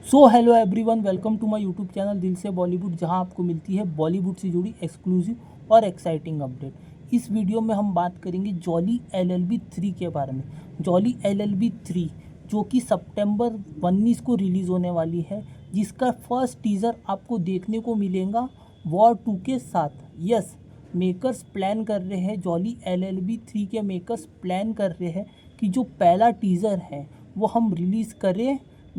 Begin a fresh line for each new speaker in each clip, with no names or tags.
So hello everyone, welcome to my YouTube channel Dil Se Bollywood, जहां आपको मिलती है बॉलीवुड से जुड़ी एक्सक्लूसिव और एक्साइटिंग अपडेट। इस वीडियो में हम बात करेंगे जॉली LLB 3 के बारे में। जॉली LLB 3 जो कि सितंबर 19 को रिलीज़ होने वाली है, जिसका फर्स्ट टीज़र आपको देखने को मिलेगा वॉर 2 के साथ। यस, मेकर्स प्लान कर रहे हैं, जॉली LLB 3 के मेकर्स प्लान कर रहे हैं कि जो पहला टीज़र है वो हम रिलीज़ करें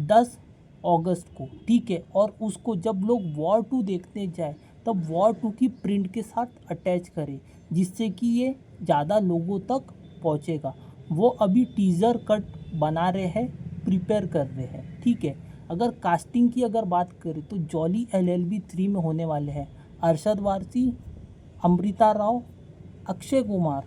10 अगस्त को, ठीक है। और उसको जब लोग वॉर 2 देखने जाए तब वॉर 2 की प्रिंट के साथ अटैच करें, जिससे कि ये ज़्यादा लोगों तक पहुँचेगा। वो अभी टीज़र कट बना रहे हैं, प्रिपेयर कर रहे हैं, ठीक है। अगर कास्टिंग की अगर बात करें तो जॉली LLB 3 में होने वाले हैं अरशद वारसी, अमृता राव, अक्षय कुमार,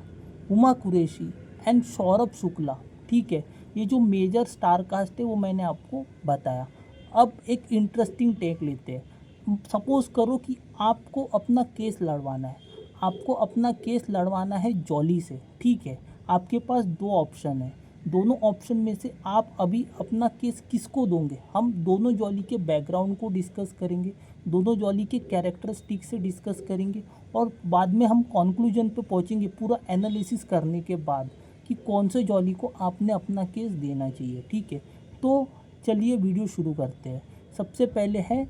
उमा कुरैशी एंड सौरभ शुक्ला, ठीक है। ये जो मेजर स्टार कास्ट है वो मैंने आपको बताया। अब एक इंटरेस्टिंग टेक लेते हैं। सपोज़ करो कि आपको अपना केस लड़वाना है, आपको अपना केस लड़वाना है जॉली से, ठीक है। आपके पास दो ऑप्शन है, दोनों ऑप्शन में से आप अभी अपना केस किसको दोगे? हम दोनों जॉली के बैकग्राउंड को डिस्कस करेंगे, दोनों जॉली के कैरेक्टरिस्टिक से डिस्कस करेंगे, और बाद में हम कंक्लूजन पे पहुंचेंगे पूरा एनालिसिस करने के बाद कि कौन से जॉली को आपने अपना केस देना चाहिए, ठीक है। तो चलिए वीडियो शुरू करते हैं। सबसे पहले है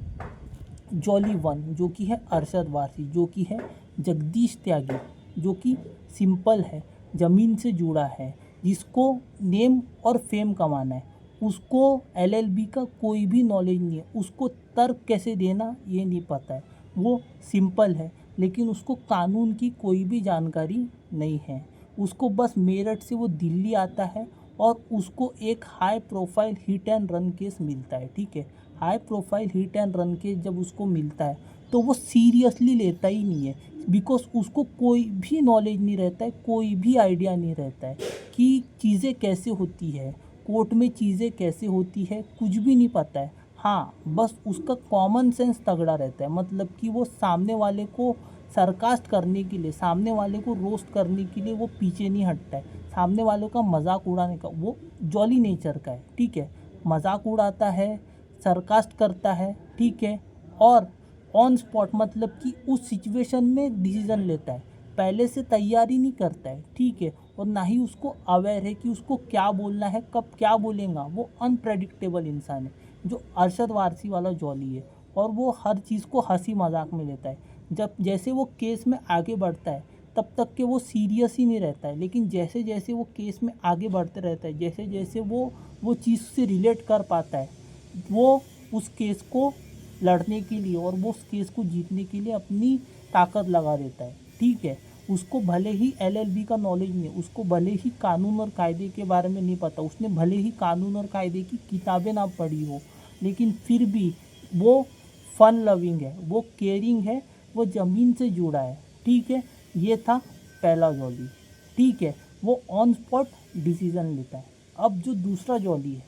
जॉली 1 जो कि है अरशद वारसी, जो कि है जगदीश त्यागी, जो कि सिंपल है, ज़मीन से जुड़ा है, जिसको नेम और फेम कमाना है। उसको LLB का कोई भी नॉलेज नहीं है, उसको तर्क कैसे देना ये नहीं पता है। वो सिंपल है, लेकिन उसको कानून की कोई भी जानकारी नहीं है। उसको बस मेरठ से वो दिल्ली आता है और उसको एक high profile hit and run case मिलता है, ठीक है। High profile hit and run case जब उसको मिलता है तो वो सीरियसली लेता ही नहीं है, बिकॉज उसको कोई भी नॉलेज नहीं रहता है, कोई भी आइडिया नहीं रहता है कि चीज़ें कैसे होती है, कोर्ट में चीज़ें कैसे होती है, कुछ भी नहीं पता है। हाँ, बस उसका कॉमन सेंस तगड़ा रहता है, मतलब कि वो सामने वाले को सरकास्ट करने के लिए, सामने वाले को रोस्ट करने के लिए वो पीछे नहीं हटता है। सामने वालों का मजाक उड़ाने का वो जॉली नेचर का है, ठीक है। मजाक उड़ाता है, सरकास्ट करता है, ठीक है। और ऑन स्पॉट, मतलब कि उस सिचुएशन में डिसीजन लेता है, पहले से तैयारी नहीं करता है, ठीक है। और ना ही उसको अवेयर है कि उसको क्या बोलना है, कब क्या बोलेगा। वो अनप्रेडिक्टेबल इंसान है, जो अरशद वारसी वाला जॉली है। और वो हर चीज़ को हंसी मजाक में लेता है। जब जैसे वो केस में आगे बढ़ता है तब तक के वो सीरियस ही नहीं रहता है, लेकिन जैसे जैसे वो केस में आगे बढ़ते रहता है, जैसे जैसे वो चीज़ से रिलेट कर पाता है, वो उस केस को लड़ने के लिए और वो उस केस को जीतने के लिए अपनी ताकत लगा देता है, ठीक है। उसको भले ही LLB का नॉलेज नहीं है, उसको भले ही कानून और कायदे के बारे में नहीं पता, उसने भले ही कानून और कायदे की किताबें ना पढ़ी हो, लेकिन फिर भी वो फन लविंग है, वो केयरिंग है, वो ज़मीन से जुड़ा है, ठीक है। ये था पहला जॉली, ठीक है। वो ऑन स्पॉट डिसीजन लेता है। अब जो दूसरा जॉली है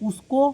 उसको,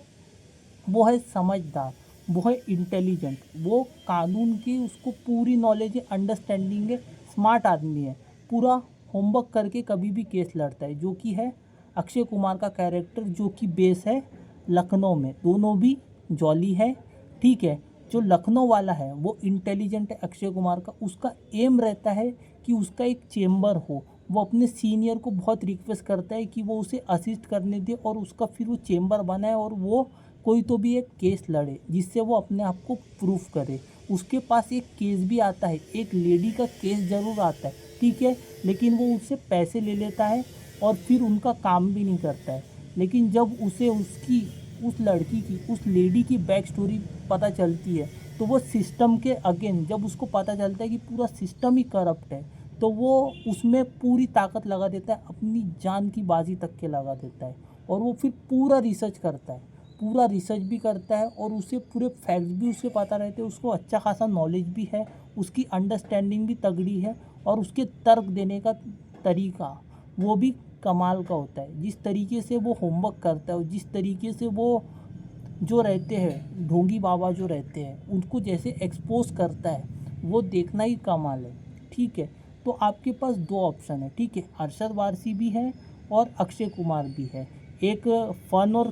वो है समझदार, वो है इंटेलिजेंट, वो कानून की उसको पूरी नॉलेज है, अंडरस्टैंडिंग है, स्मार्ट आदमी है, पूरा होमवर्क करके कभी भी केस लड़ता है, जो कि है अक्षय कुमार का कैरेक्टर, जो कि बेस है लखनऊ में। दोनों भी जॉली है, ठीक है। जो लखनऊ वाला है वो इंटेलिजेंट है अक्षय कुमार का, उसका एम रहता है कि उसका एक चेम्बर हो। वो अपने सीनियर को बहुत रिक्वेस्ट करता है कि वो उसे असिस्ट करने दे और उसका फिर वो चेम्बर बनाए और वो कोई तो भी एक केस लड़े, जिससे वो अपने आप को प्रूफ करे। उसके पास एक केस भी आता है, एक लेडी का केस ज़रूर आता है, ठीक है, लेकिन वो उससे पैसे ले लेता है और फिर उनका काम भी नहीं करता है। लेकिन जब उसे उसकी, उस लड़की की, उस लेडी की बैक स्टोरी पता चलती है, तो वो सिस्टम के अगेन, जब उसको पता चलता है कि पूरा सिस्टम ही करप्ट है, तो वो उसमें पूरी ताकत लगा देता है, अपनी जान की बाजी तक के लगा देता है। और वो फिर पूरा रिसर्च करता है, पूरा रिसर्च भी करता है, और उसे पूरे फैक्ट्स भी उसे पता रहते हैं, उसको अच्छा खासा नॉलेज भी है, उसकी अंडरस्टैंडिंग भी तगड़ी है, और उसके तर्क देने का तरीका वो भी कमाल का होता है। जिस तरीके से वो होमवर्क करता है और जिस तरीके से वो जो रहते हैं ढोंगी बाबा जो रहते हैं उनको जैसे एक्सपोज करता है, वो देखना ही कमाल है, ठीक है। तो आपके पास दो ऑप्शन है, ठीक है, अरशद वारसी भी है और अक्षय कुमार भी है। एक फन और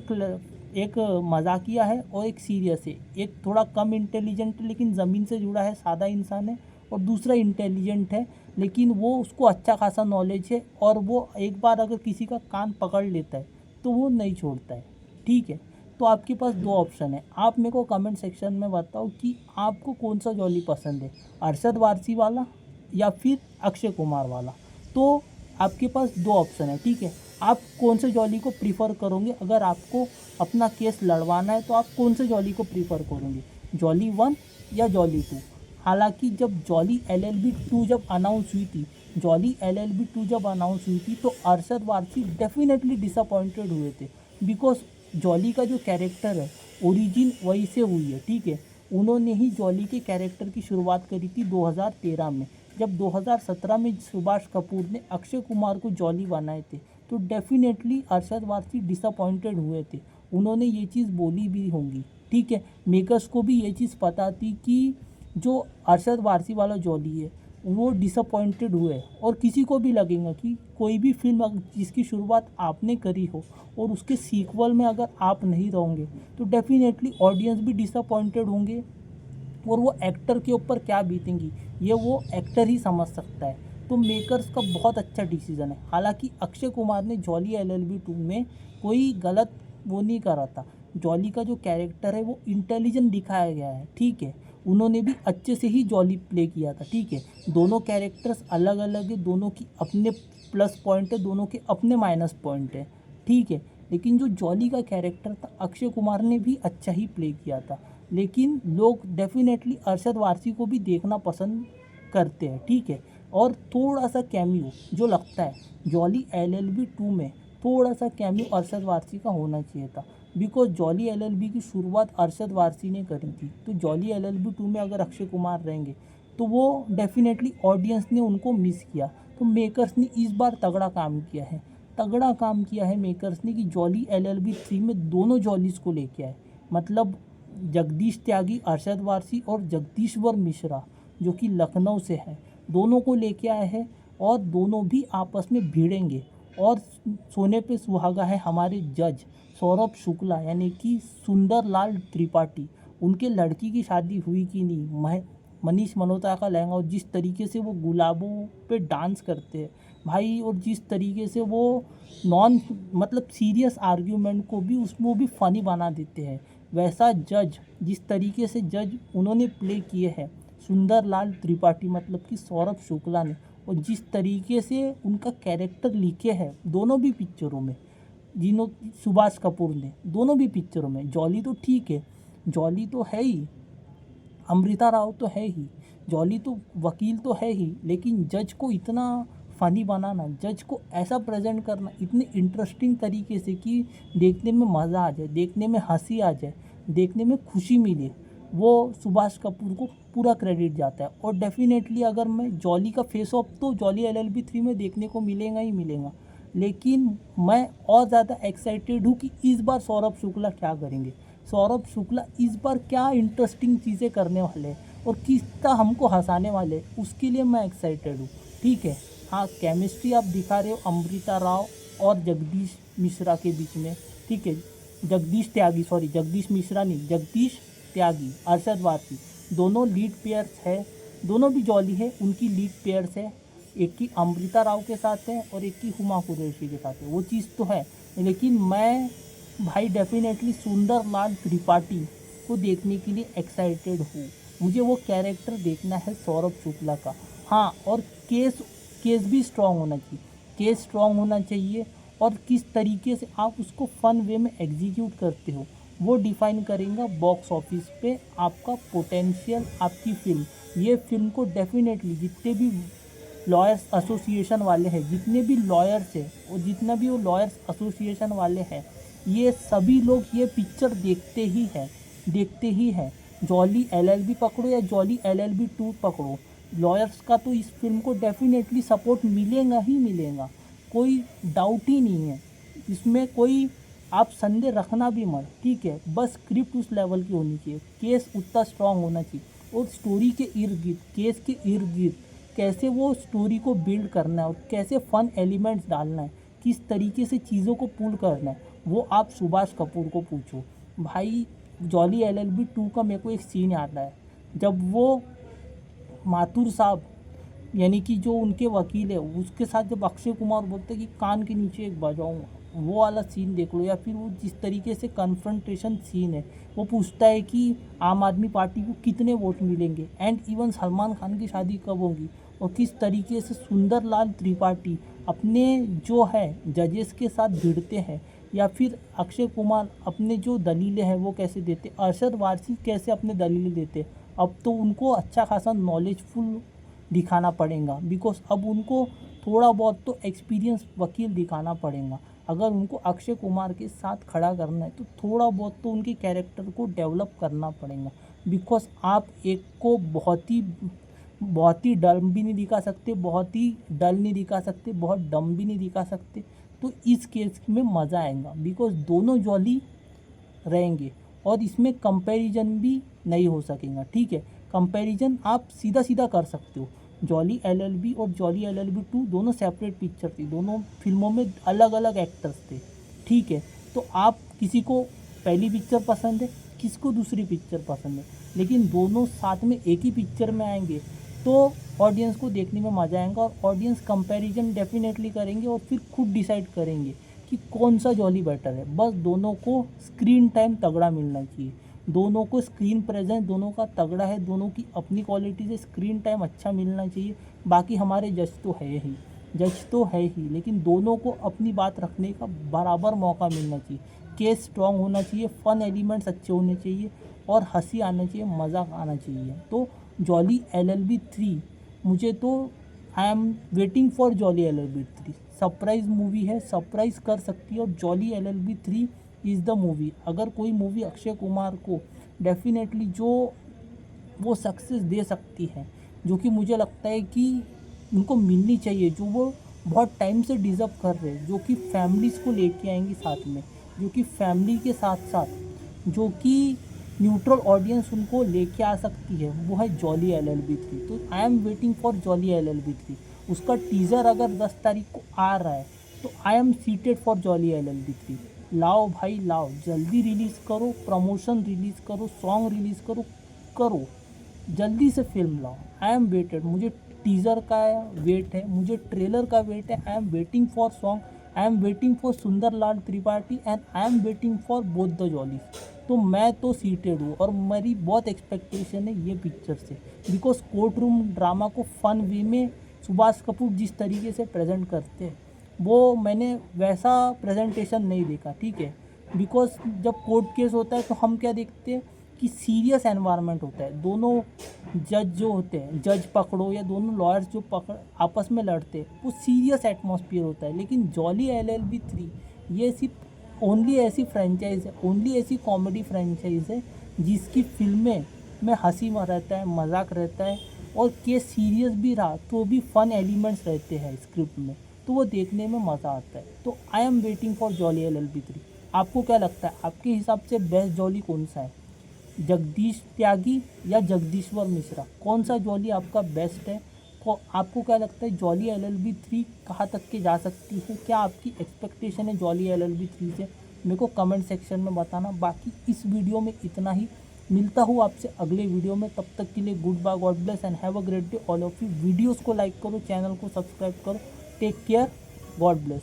एक मजाकिया है और एक सीरियस है। एक थोड़ा कम इंटेलिजेंट है लेकिन ज़मीन से जुड़ा है, सादा इंसान है, और दूसरा इंटेलिजेंट है लेकिन वो उसको अच्छा खासा नॉलेज है और वो एक बार अगर किसी का कान पकड़ लेता है तो वो नहीं छोड़ता है। ठीक है, तो आपके पास दो ऑप्शन है। आप मेरे को कमेंट सेक्शन में बताओ कि आपको कौन सा जॉली पसंद है, अरशद वारसी वाला या फिर अक्षय कुमार वाला। तो आपके पास दो ऑप्शन है। ठीक है, आप कौन से जॉली को प्रीफर करोगे? अगर आपको अपना केस लड़वाना है तो आप कौन से जॉली को प्रीफर करोगे, जॉली 1 या जॉली 2? हालांकि जब जॉली LLB 2 जब अनाउंस हुई थी, जॉली LLB 2 जब अनाउंस हुई थी तो अरशद वारसी डेफिनेटली डिसअपॉइंटेड हुए थे, बिकॉज जॉली का जो कैरेक्टर है ओरिजिन वही से हुई है। ठीक है, उन्होंने ही जॉली के कैरेक्टर की शुरुआत करी थी 2013 में, जब 2017 में सुभाष कपूर ने अक्षय कुमार को जॉली बनाए थे। तो डेफिनेटली अरशद वारसी डिसअपॉइंटेड हुए थे, उन्होंने ये चीज़ बोली भी होंगी। ठीक है, मेकर्स को भी ये चीज़ पता थी कि जो अरशद वारसी वाला जॉली है वो डिसअपॉइंटेड हुए, और किसी को भी लगेगा कि कोई भी फिल्म जिसकी शुरुआत आपने करी हो और उसके सीक्वल में अगर आप नहीं रहोगे तो डेफिनेटली ऑडियंस भी डिसअपॉइंटेड होंगे, और वो एक्टर के ऊपर क्या बीतेंगी ये वो एक्टर ही समझ सकता है। तो मेकर्स का बहुत अच्छा डिसीजन है। हालांकि अक्षय कुमार ने जॉली LLB 2 में कोई गलत वो नहीं करा था, जॉली का जो कैरेक्टर है वो इंटेलिजेंट दिखाया गया है। ठीक है, उन्होंने भी अच्छे से ही जॉली प्ले किया था। ठीक है, दोनों कैरेक्टर्स अलग अलग है, दोनों की अपने प्लस पॉइंट है, दोनों के अपने माइनस पॉइंट है। ठीक है, लेकिन जो जॉली का कैरेक्टर था अक्षय कुमार ने भी अच्छा ही प्ले किया था, लेकिन लोग डेफिनेटली अरशद वारसी को भी देखना पसंद करते हैं। ठीक है, और थोड़ा सा कैमियो जो लगता है जॉली LLB 2 में, थोड़ा सा कैमियो अरशद वारसी का होना चाहिए था, बिकॉज जॉली LLB की शुरुआत अरशद वारसी ने करी थी। तो जॉली LLB 2 में अगर अक्षय कुमार रहेंगे तो वो डेफिनेटली ऑडियंस ने उनको मिस किया। तो मेकर्स ने इस बार तगड़ा काम किया है, तगड़ा काम किया है मेकर्स ने कि जॉली LLB 3 में दोनों जॉलीज को लेके आए, मतलब जगदीश त्यागी अरशद वारसी और जगदीश्वर मिश्रा जो कि लखनऊ से है, दोनों को लेके आए हैं, और दोनों भी आपस में भिड़ेंगे। और सोने पे सुहागा है हमारे जज सौरभ शुक्ला यानी कि सुंदर लाल त्रिपाठी, उनके लड़की की शादी हुई कि नहीं, मनीष मल्होत्रा का लहंगा, और जिस तरीके से वो गुलाबों पे डांस करते हैं भाई, और जिस तरीके से वो नॉन मतलब सीरियस आर्ग्यूमेंट को भी उसमें वो भी फ़नी बना देते हैं, वैसा जज जिस तरीके से जज उन्होंने प्ले किए हैं सुंदर लाल त्रिपाठी मतलब कि सौरभ शुक्ला ने, और जिस तरीके से उनका कैरेक्टर लिखे हैं दोनों भी पिक्चरों में, जिन्हों सुभाष कपूर ने दोनों भी पिक्चरों में, जॉली तो ठीक है, जॉली तो है ही, अमृता राव तो है ही, जॉली तो वकील तो है ही, लेकिन जज को इतना फ़नी बनाना, जज को ऐसा प्रेजेंट करना इतने इंटरेस्टिंग तरीके से कि देखने में मज़ा आ जाए, देखने में हंसी आ जाए, देखने में खुशी मिले, वो सुभाष कपूर को पूरा क्रेडिट जाता है। और डेफिनेटली अगर मैं जॉली का फेस ऑफ तो जॉली LLB 3 में देखने को मिलेगा ही मिलेगा, लेकिन मैं और ज़्यादा एक्साइटेड हूँ कि इस बार सौरभ शुक्ला क्या करेंगे, सौरभ शुक्ला इस बार क्या इंटरेस्टिंग चीज़ें करने वाले हैं और किस तरह हमको हंसाने वाले हैं, उसके लिए मैं एक्साइटेड हूँ। ठीक है, हाँ केमिस्ट्री आप दिखा रहे हो अमृता राव और जगदीश मिश्रा के बीच में। ठीक है, जगदीश मिश्रा नहीं, जगदीश त्यागी, अरशद वारसी दोनों लीड पेयर्स है, दोनों भी जॉली है, उनकी लीड पेयर्स है, एक की अमृता राव के साथ है और एक की हुमा कुरैशी के साथ है, वो चीज़ तो है। लेकिन मैं भाई डेफिनेटली सुंदर लाल त्रिपाठी को देखने के लिए एक्साइटेड हूँ, मुझे वो कैरेक्टर देखना है सौरभ शुक्ला का। हाँ, और केस भी स्ट्रांग होना चाहिए, केस स्ट्रांग होना चाहिए, और किस तरीके से आप उसको फ़न वे में एग्जीक्यूट करते हो वो डिफ़ाइन करेगा बॉक्स ऑफिस पे आपका पोटेंशियल, आपकी फ़िल्म। ये फिल्म को डेफिनेटली जितने भी लॉयर्स एसोसिएशन वाले हैं, जितने भी लॉयर्स हैं और जितना भी वो लॉयर्स एसोसिएशन वाले हैं, ये सभी लोग ये पिक्चर देखते ही हैं। जॉली LLB पकड़ो या जॉली LLB 2 पकड़ो, लॉयर्स का तो इस फिल्म को डेफिनेटली सपोर्ट मिलेगा ही मिलेगा, कोई डाउट ही नहीं है इसमें, कोई आप संदेह रखना भी मत। ठीक है, बस स्क्रिप्ट उस लेवल की होनी चाहिए, केस उतना स्ट्रांग होना चाहिए, और स्टोरी के इर्द गिर्द, केस के इर्द गिर्द कैसे वो स्टोरी को बिल्ड करना है और कैसे फ़न एलिमेंट्स डालना है, किस तरीके से चीज़ों को पुल करना है, वो आप सुभाष कपूर को पूछो। भाई जॉली LLB 2 का मेरे को एक सीन याद है, जब वो माथुर साहब यानी कि जो उनके वकील है उसके साथ जब अक्षय कुमार बोलते हैं कि कान के नीचे एक बजाऊँगा, वो वाला सीन देख लो। या फिर वो जिस तरीके से कन्फ्रंटेशन सीन है, वो पूछता है कि आम आदमी पार्टी को कितने वोट मिलेंगे एंड इवन सलमान खान की शादी कब होगी, और किस तरीके से सुंदरलाल त्रिपाठी अपने जो है जजेस के साथ भिड़ते हैं, या फिर अक्षय कुमार अपने जो दलीलें हैं वो कैसे देते, अरशद वारसी कैसे अपने दलीलें देते। अब तो उनको अच्छा खासा नॉलेजफुल दिखाना पड़ेगा, बिकॉज अब उनको थोड़ा बहुत तो एक्सपीरियंस वकील दिखाना पड़ेगा। अगर उनको अक्षय कुमार के साथ खड़ा करना है तो थोड़ा बहुत तो उनके कैरेक्टर को डेवलप करना पड़ेगा, बिकॉज आप एक को बहुत ही डम भी नहीं दिखा सकते, बहुत ही डल नहीं दिखा सकते, बहुत डम भी नहीं दिखा सकते। तो इस केस में मज़ा आएगा, बिकॉज दोनों जॉली रहेंगे और इसमें कंपैरिजन भी नहीं हो सकेगा। ठीक है, कंपैरिजन आप सीधा सीधा कर सकते हो। जॉली LLB और जॉली LLB 2 दोनों सेपरेट पिक्चर थी, दोनों फिल्मों में अलग अलग एक्टर्स थे। ठीक है, तो आप किसी को पहली पिक्चर पसंद है, किसी को दूसरी पिक्चर पसंद है, लेकिन दोनों साथ में एक ही पिक्चर में आएंगे तो ऑडियंस को देखने में मज़ा आएगा, और ऑडियंस कंपैरिजन डेफिनेटली करेंगे और फिर खुद डिसाइड करेंगे कि कौन सा जॉली बेटर है। बस दोनों को स्क्रीन टाइम तगड़ा मिलना चाहिए, दोनों को स्क्रीन प्रेजेंस दोनों का तगड़ा है, दोनों की अपनी क्वालिटी से स्क्रीन टाइम अच्छा मिलना चाहिए। बाकी हमारे जज तो है ही, लेकिन दोनों को अपनी बात रखने का बराबर मौका मिलना चाहिए। केस स्ट्रॉन्ग होना चाहिए, फन एलिमेंट्स अच्छे होने चाहिए, और हंसी आना चाहिए, मज़ाक आना चाहिए। तो जॉली LLB 3 मुझे तो I am waiting for Jolly LLB 3। Surprise movie है, सरप्राइज़ कर सकती है, और jolly LLB 3 is the movie. अगर कोई मूवी अक्षय कुमार को डेफिनेटली जो वो सक्सेस दे सकती है, जो कि मुझे लगता है कि उनको मिलनी चाहिए, जो वो बहुत टाइम से डिज़र्व कर रहे हैं, जो कि फैमिलीज़ को लेके आएंगी साथ में, जो कि फैमिली के साथ साथ जो कि न्यूट्रल ऑडियंस उनको लेके आ सकती है, वो है जॉली LLB 3। तो I am waiting for Jolly LLB 3। उसका टीज़र अगर 10 तारीख को आ रहा है तो I am seated for Jolly LLB 3। लाओ भाई लाओ, जल्दी रिलीज़ करो, प्रमोशन रिलीज़ करो, सॉन्ग रिलीज़ करो, जल्दी से फिल्म लाओ। आई एम वेटेड, मुझे टीज़र का वेट है, मुझे ट्रेलर का वेट है। I am waiting for song, I am waiting for Sundarlal Tripathi, and I am waiting for both the Jollys. तो मैं तो सीटेड हूँ, और मेरी बहुत एक्सपेक्टेशन है ये पिक्चर से, बिकॉज कोर्ट रूम ड्रामा को फन वे में सुभाष कपूर जिस तरीके से प्रेजेंट करते हैं, वो मैंने वैसा प्रेजेंटेशन नहीं देखा। ठीक है, बिकॉज जब कोर्ट केस होता है तो हम क्या देखते हैं कि सीरियस एनवायरनमेंट होता है, दोनों जज जो होते हैं, जज पकड़ो या दोनों लॉयर्स जो पकड़ आपस में लड़ते हैं, वो सीरियस एटमॉस्फेयर होता है। लेकिन जॉली LLB 3 ये सिर्फ ओनली ऐसी फ्रेंचाइज है, ओनली ऐसी कॉमेडी फ्रेंचाइज है जिसकी फिल्में में हंसी रहता है, मजाक रहता है, और केस सीरियस भी रहा तो भी फन एलिमेंट्स रहते हैं स्क्रिप्ट में, तो वो देखने में मज़ा आता है। तो I am waiting for Jolly LLB 3। आपको क्या लगता है, आपके हिसाब से बेस्ट जॉली कौन सा है, जगदीश त्यागी या जगदीश्वर मिश्रा? कौन सा जॉली आपका बेस्ट है? आपको क्या लगता है जॉली LLB 3 कहाँ तक के जा सकती है? क्या आपकी एक्सपेक्टेशन है जॉली LLB 3 से? मेरे को कमेंट सेक्शन में बताना। बाकी इस वीडियो में इतना ही, मिलता हूँ आपसे अगले वीडियो में। तब तक के लिए good bye, God bless and have a great day all of you. Videos को लाइक करो, चैनल को सब्सक्राइब करो। Take care, God bless.